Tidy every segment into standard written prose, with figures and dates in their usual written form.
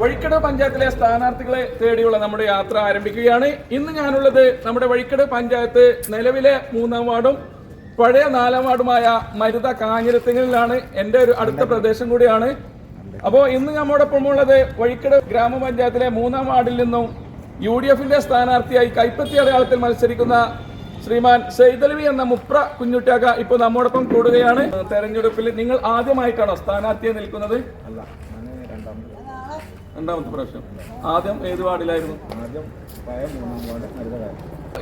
വഴിക്കട് പഞ്ചായത്തിലെ സ്ഥാനാർത്ഥികളെ തേടിയുള്ള നമ്മുടെ യാത്ര ആരംഭിക്കുകയാണ്. ഇന്ന് ഞാനുള്ളത് നമ്മുടെ വഴിക്കട് പഞ്ചായത്ത് നിലവിലെ 3-ാം വാർഡും പഴയ 4-ാം വാർഡുമായ മരുത കാഞ്ഞിരത്തിങ്ങളിലാണ്. എൻ്റെ ഒരു അടുത്ത പ്രദേശം കൂടിയാണ്. അപ്പോൾ ഇന്ന് നമ്മോടൊപ്പം ഉള്ളത് വഴിക്കട് ഗ്രാമപഞ്ചായത്തിലെ 3-ാം വാർഡിൽ നിന്നും UDFന്റെ സ്ഥാനാർത്ഥിയായി കൈപ്പത്തി അടയാളത്തിൽ മത്സരിക്കുന്ന ശ്രീമാൻ സെയ്തലവി എന്ന മുപ്ര കുഞ്ഞുട്ടിയാക്ക ഇപ്പോൾ നമ്മോടൊപ്പം കൂടുകയാണ്. തെരഞ്ഞെടുപ്പിൽ നിങ്ങൾ ആദ്യമായിട്ടാണോ സ്ഥാനാർത്ഥിയെ നിൽക്കുന്നത്? രണ്ടാമത്തെ പ്രാവശ്യം. ആദ്യം ഏത് വാർഡിലായിരുന്നു?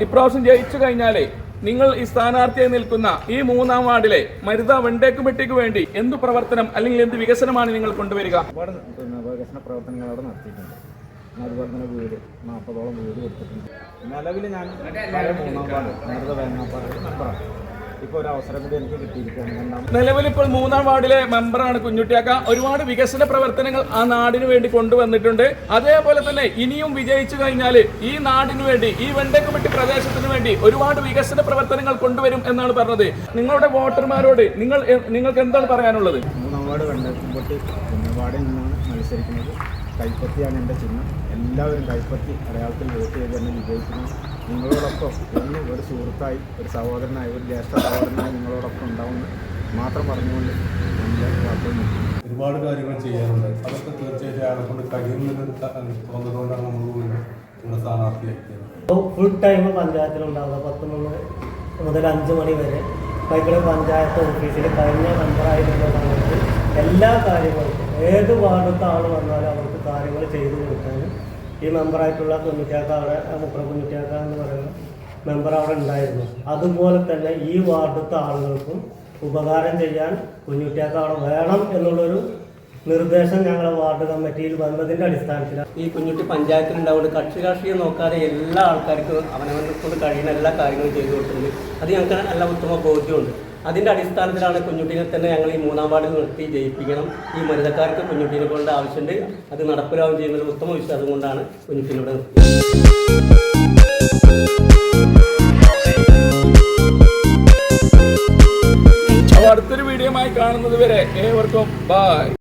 ഇപ്രാവശ്യം ജയിച്ചു കഴിഞ്ഞാലേ നിങ്ങൾ ഈ സ്ഥാനാർത്ഥിയായി നിൽക്കുന്ന ഈ 3-ാം വാർഡിലെ മരുത വെണ്ടേക്കുമെട്ടിക്ക് വേണ്ടി എന്ത് പ്രവർത്തനം അല്ലെങ്കിൽ എന്ത് വികസനമാണ് നിങ്ങൾ കൊണ്ടുവരിക? വികസന പ്രവർത്തനങ്ങൾ അവിടെ നടത്തിയിട്ടുണ്ട്. അതുപോലെ തന്നെ വീട് 40ഓളം വീട് കൊടുത്തിട്ടുണ്ട്. നിലവിൽ ഞാൻ 3-ാം വാർഡ് മരുത വേങ്ങാപ്പാറ മെമ്പറാണ്. ഇപ്പോൾ ഒരു അവസരം കൂടി എനിക്ക് കിട്ടിയിരിക്കുകയാണ്. നിലവിൽ ഇപ്പോൾ 3-ാം വാർഡിലെ മെമ്പറാണ് കുഞ്ഞുട്ടിയാക്ക. ഒരുപാട് വികസന പ്രവർത്തനങ്ങൾ ആ നാടിന് വേണ്ടി കൊണ്ടുവന്നിട്ടുണ്ട്. അതേപോലെ തന്നെ ഇനിയും വിജയിച്ചു കഴിഞ്ഞാൽ ഈ നാടിന് വേണ്ടി, ഈ വെണ്ടേക്കുമെട്ടി പ്രദേശത്തിന് വേണ്ടി ഒരുപാട് വികസന പ്രവർത്തനങ്ങൾ കൊണ്ടുവരും എന്നാണ് പറഞ്ഞത്. നിങ്ങളുടെ വോട്ടർമാരോട് നിങ്ങൾക്ക് എന്താണ് പറയാനുള്ളത്? 3-ാം വാർഡ് വെണ്ടേക്കുമെട്ടി വാർഡിൽ നിന്നാണ് മത്സരിക്കുന്നത്. കൈപ്പത്തിയാണ് എൻ്റെ ചിഹ്നം. എല്ലാവരും കൈപ്പത്തി അടയാളത്തിൽ വോട്ട് ചെയ്ത് തന്നെ വിജയിക്കുന്നു. നിങ്ങളോടൊപ്പം എന്നും ഒരു സുഹൃത്തായി, ഒരു സഹോദരനായി, ഒരു ജ്യേഷ്ഠ സഹോദരനായി നിങ്ങളോടൊപ്പം ഉണ്ടാവുമെന്ന് മാത്രം പറഞ്ഞുകൊണ്ട് നമ്മുടെ വാർത്തകൾ നോക്കും. ഒരുപാട് കാര്യങ്ങൾ ചെയ്യാറുണ്ട്. അതൊക്കെ തീർച്ചയായിട്ടും അയാളെ കൊണ്ട് കഴിയുന്നതിന് തോന്നുന്നതുകൊണ്ടാണ് നമ്മൾ നമ്മുടെ സ്ഥാനാർത്ഥിയാക്കിയത്. ഫുൾ ടൈം പഞ്ചായത്തിലുണ്ടാവുക 10 മുതൽ 5 മണി വരെ വൈകിട്ട് പഞ്ചായത്ത് ഓഫീസിൽ കഴിഞ്ഞ മെമ്പറായിരുന്ന സമയത്ത് എല്ലാ കാര്യങ്ങൾക്കും ഏത് വാർഡത്തെ ആൾ വന്നാലും അവർക്ക് കാര്യങ്ങൾ ചെയ്തു കൊടുക്കാനും ഈ മെമ്പറായിട്ടുള്ള കുഞ്ഞുട്ടിയാക്ക അവിടെ മുപ്ര കുഞ്ഞുട്ടിയാക്ക എന്ന് പറയുന്ന മെമ്പർ അവിടെ ഉണ്ടായിരുന്നു. അതുപോലെ തന്നെ ഈ വാർഡത്തെ ആളുകൾക്കും ഉപകാരം ചെയ്യാൻ കുഞ്ഞുട്ടിയാക്ക അവിടെ വേണം എന്നുള്ളൊരു നിർദ്ദേശം ഞങ്ങളുടെ വാർഡ് കമ്മിറ്റിയിൽ വന്നതിൻ്റെ അടിസ്ഥാനത്തിലാണ് ഈ കുഞ്ഞുട്ടി പഞ്ചായത്തിലുണ്ടാവുന്നത്. കക്ഷി രാഷ്ട്രീയം നോക്കാതെ എല്ലാ ആൾക്കാർക്കും അവനവനെ കൊണ്ട് കഴിയുന്ന എല്ലാ കാര്യങ്ങളും ചെയ്തു കൊടുത്തിട്ടുണ്ട്. അത് ഞങ്ങൾക്ക് നല്ല ഉത്തമ ബോധ്യമുണ്ട്. അതിൻ്റെ അടിസ്ഥാനത്തിലാണ് കുഞ്ഞുട്ടീനെ തന്നെ ഞങ്ങൾ ഈ 3-ാം വാർഡിൽ നിർത്തി ജയിപ്പിക്കണം. ഈ മരുതക്കാർക്ക് കുഞ്ഞുട്ടീനെ കൊണ്ട് ആവശ്യമുണ്ട്. അത് നടപ്പിലാവും ചെയ്യുന്ന ഉത്തമ വിശ്വാസം കൊണ്ടാണ് കുഞ്ഞുട്ടീനോട് അടുത്തൊരു വീഡിയോയുമായി കാണുന്നത് വരെ ഏവർക്കും ബൈ.